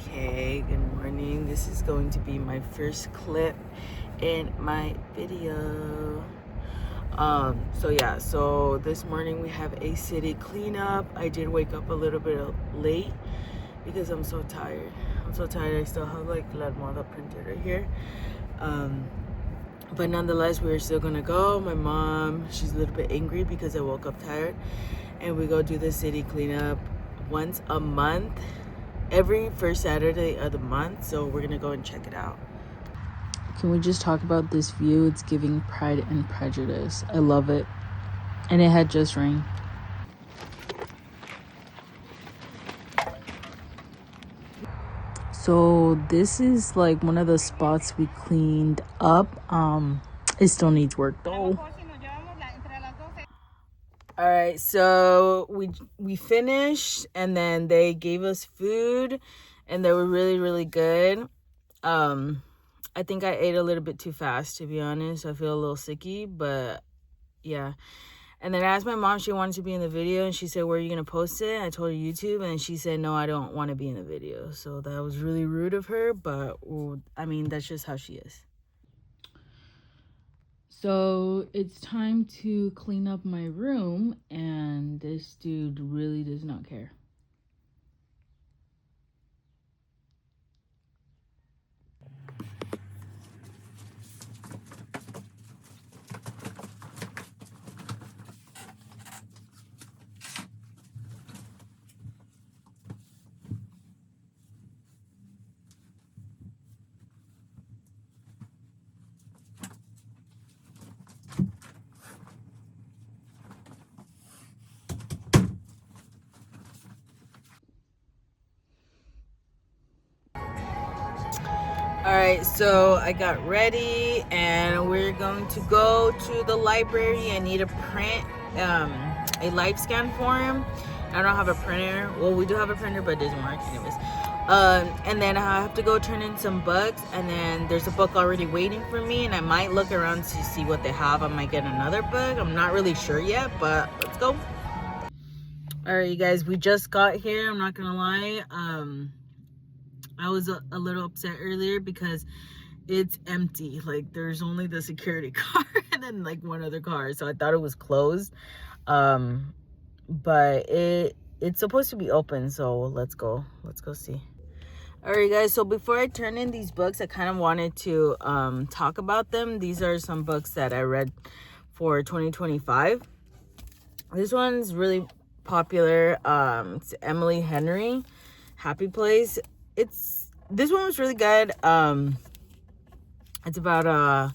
Okay, good morning. This is going to be my first clip in my video. So this morning we have a city cleanup. I did wake up a little bit late because I'm so tired. I still have like La Almohada printed right here. But nonetheless, we're still gonna go. My mom, she's a little bit angry because I woke up tired, and we go do the city cleanup once a month, every first Saturday of the month. So we're gonna go and check it out. Can we just talk about this view? It's giving Pride and Prejudice. I love it. And it had just rained. So this is like one of the spots we cleaned up. It still needs work though. All right, so we finished, and then they gave us food, and they were really good. I think I ate a little bit too fast, to be honest. I feel a little sicky, but yeah. And then I asked my mom, she wanted to be in the video, and she said, where are you gonna post it? I told her YouTube, and she said, no, I don't want to be in the video. So that was really rude of her, but I mean, that's just how she is. So it's time to clean up my room, and this dude really does not care. All right, so I got ready, and we're going to go to the library. I need to print a life scan form. I don't have a printer. Well, we do have a printer, but it doesn't work anyways. And then I have to go turn in some books, and then there's a book already waiting for me, and I might look around to see what they have. I might get another book. I'm not really sure yet, but let's go. All right, you guys, we just got here. I'm not gonna lie. I was a little upset earlier because it's empty. Like, there's only the security car and then like one other car, so I thought it was closed. But it's supposed to be open, so let's go see. All right, guys, so before I turn in these books, I kind of wanted to talk about them. These are some books that I read for 2025. This one's really popular. It's Emily Henry, Happy Place. This one was really good. It's about a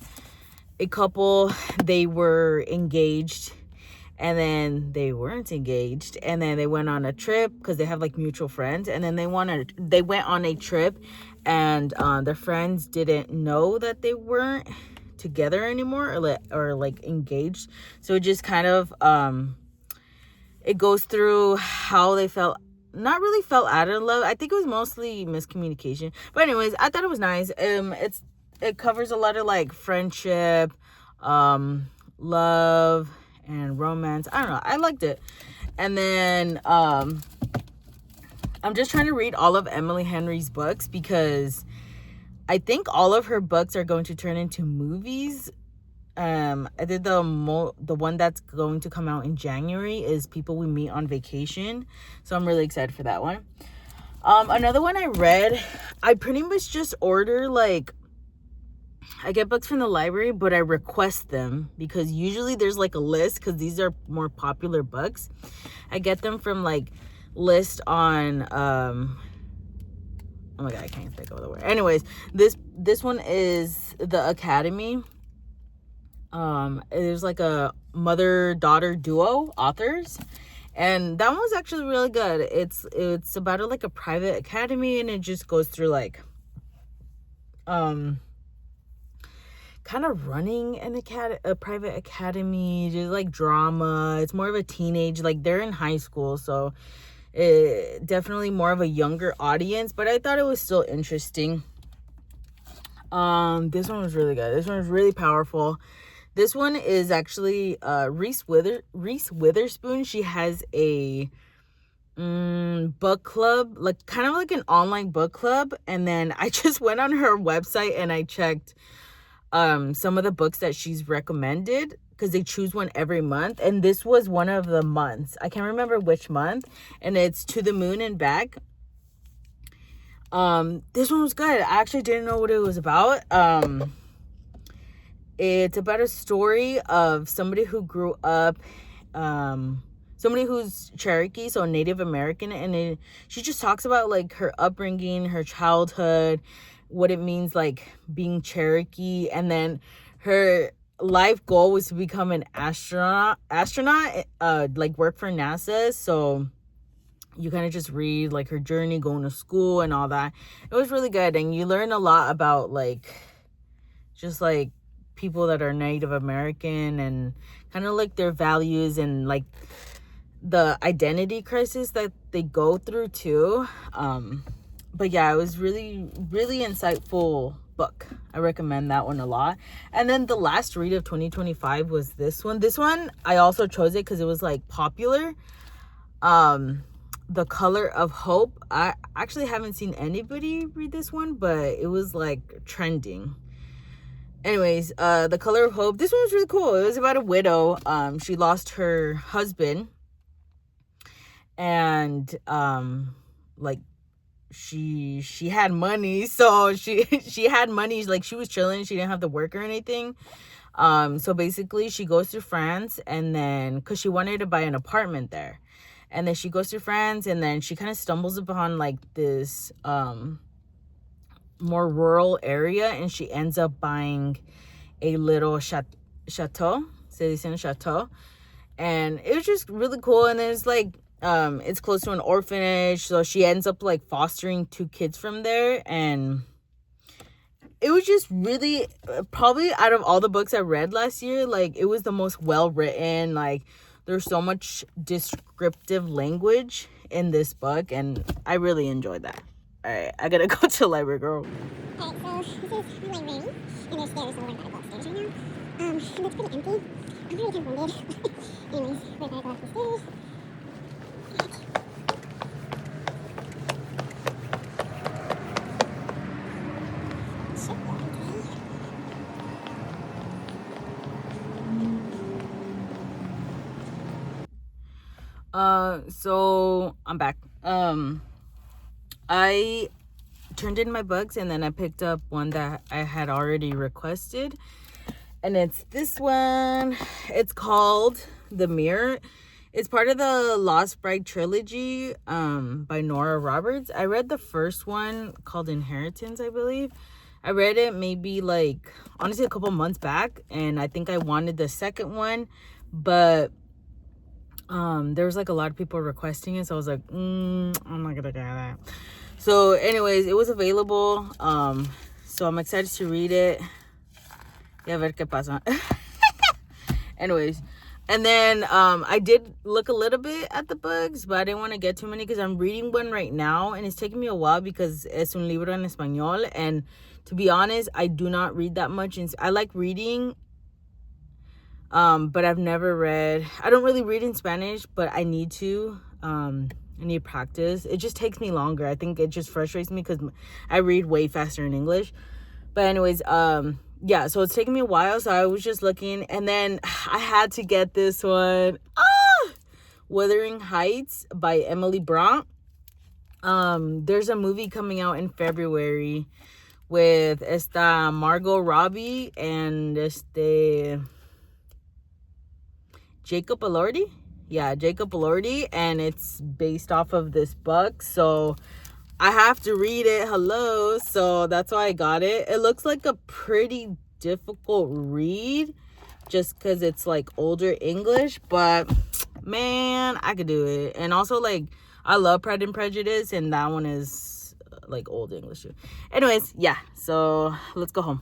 couple. They were engaged, and then they weren't engaged, and then they went on a trip because they have like mutual friends, and then they went on a trip, and their friends didn't know that they weren't together anymore, or like engaged. So it just kind of it goes through how they felt. Not really fell out of love. I think it was mostly miscommunication. But anyways, I thought it was nice. It covers a lot of like friendship, love, and romance. I don't know. I liked it. And then I'm just trying to read all of Emily Henry's books because I think all of her books are going to turn into movies. I did the one that's going to come out in January is People We Meet on Vacation, so I'm really excited for that one. Another one I read, I pretty much just order, like, I get books from the library, but I request them because usually there's like a list because these are more popular books. I get them from like list on oh my god, I can't think of the word. Anyways, this one is The Academy. There's like a mother-daughter duo authors, and that one was actually really good. It's about like a private academy, and it just goes through like kind of running a private academy, just like drama. It's more of a teenage, like they're in high school, so definitely more of a younger audience, but I thought it was still interesting. This one was really good. This one was really powerful. This one is actually Reese Witherspoon. She has a book club, like kind of like an online book club. And then I just went on her website and I checked some of the books that she's recommended, because they choose one every month, and this was one of the months. I can't remember which month, and it's To the Moon and Back. This one was good. I actually didn't know what it was about. It's about a story of somebody who grew up, somebody who's Cherokee, so Native American, and she just talks about like her upbringing, her childhood, what it means like being Cherokee, and then her life goal was to become an astronaut, like work for NASA. So you kind of just read like her journey going to school and all that. It was really good, and you learn a lot about like just like people that are Native American and kind of like their values and like the identity crisis that they go through too. But yeah, it was really insightful book. I recommend that one a lot. And then the last read of 2025 was this one. I also chose it because it was like popular. The Color of Hope. I actually haven't seen anybody read this one, but it was like trending. Anyways, The Color of Hope. This one was really cool. It was about a widow. She lost her husband, and like she had money, so she had money, like she was chilling, she didn't have to work or anything. So basically she goes to France, and then because she wanted to buy an apartment there, and then she goes to France, and then she kind of stumbles upon like this more rural area, and she ends up buying a little chateau, se dicen chateau, and it was just really cool. And then it's like it's close to an orphanage, so she ends up like fostering 2 kids from there. And it was just really, probably out of all the books I read last year, like it was the most well written. Like there's so much descriptive language in this book, and I really enjoyed that. All right, I gotta go to the library, girl. Alright, so this is the library, and there's stairs, so we're gonna go upstairs right now. And it's pretty empty. I'm pretty kind of winded. Anyways, we're gonna go up the stairs. So I'm back. I turned in my books, and then I picked up one that I had already requested, and it's this one. It's called The Mirror. It's part of the Lost Bride trilogy by Nora Roberts. I read the first one called Inheritance, I believe. I read it maybe like honestly a couple months back, and I think I wanted the second one, but there was like a lot of people requesting it, so I was like, I'm not gonna get that. So anyways, it was available, so I'm excited to read it. Ya ver qué pasa. Anyways, and then I did look a little bit at the books, but I didn't want to get too many because I'm reading one right now, and it's taking me a while because es un libro en español, and to be honest, I do not read that much. I like reading, but I've never read. I don't really read in Spanish, but I need to. I need practice. It just takes me longer. I think it just frustrates me because I read way faster in English. But anyways, yeah, so it's taking me a while, so I was just looking, and then I had to get this one. Wuthering Heights by Emily Bront. There's a movie coming out in February with esta Margot Robbie and Jacob Elordi. Yeah, Jacob Elordi, and it's based off of this book, so I have to read it. Hello. So that's why I got it. It looks like a pretty difficult read just because it's like older English, but man, I could do it. And also, like, I love Pride and Prejudice, and that one is like old English too. Anyways, yeah, so let's go home.